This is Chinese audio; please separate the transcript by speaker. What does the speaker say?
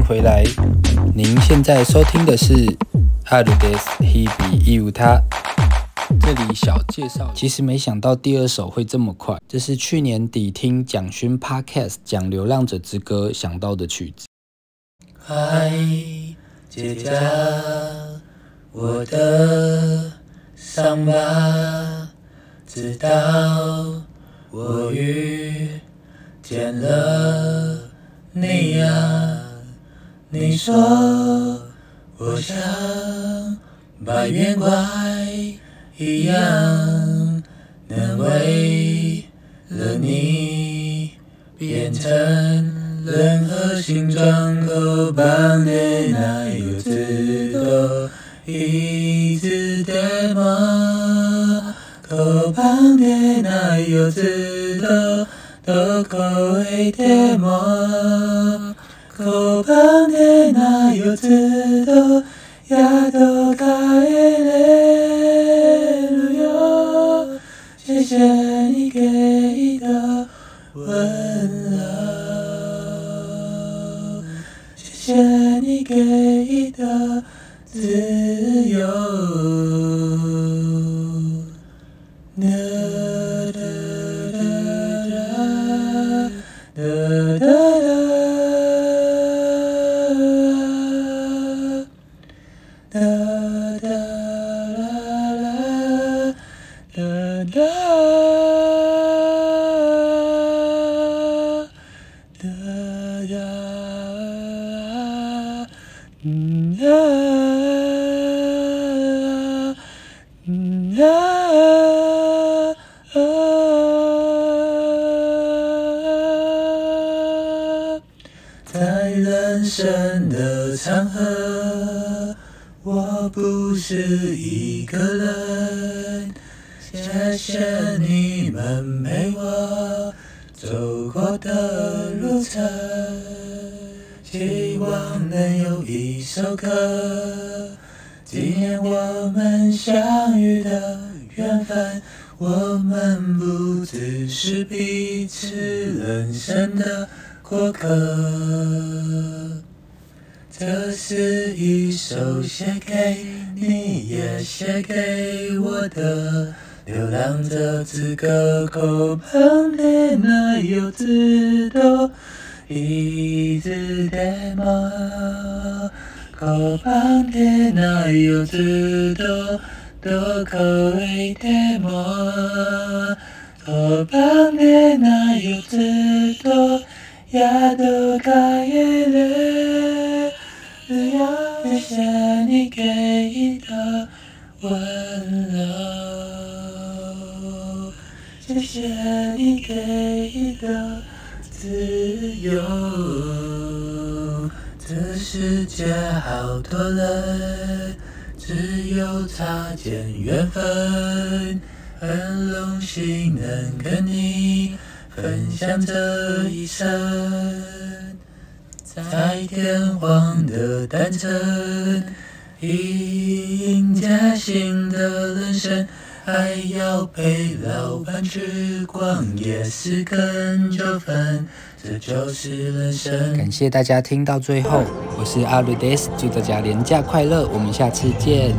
Speaker 1: 迎回来。您现在收听的是阿鲁德斯希比伊乌他。这里小介绍，其实没想到第二首会这么快，这是去年底听蒋勋 Podcast 讲《流浪者之歌》想到的曲子。
Speaker 2: 嗨，结痂我的伤疤，直到我遇见了你啊。你说我像白云怪一样，能为了你变成任何形状，口棒的那有知道一直的吗？口棒的那有知道都口味的吗？口棒的那有知道呀都开了哟，谢谢你给的温柔，谢谢你给的自由。在人生的长河，我不是一个人，谢谢你们陪我走过的路程，希望能有一首歌纪念我们相遇的缘分。我们不只是彼此人生的过客，这是一首写给你也写给我的流浪者之歌。口旁的那有知道一直的吗？口旁的那有知道都口味的吗？口旁的那有知道呀都开了呀，谢谢你给的温柔，谢谢你给的自由。这世界好多人，只有擦肩缘分，很荣幸能跟你分享这一生。在天荒的单程，迎接新的人生，还要陪老伴去逛夜市跟酒粉，这就是人生。
Speaker 1: 感谢大家听到最后，我是阿鲁德斯，祝大家连假快乐，我们下次见。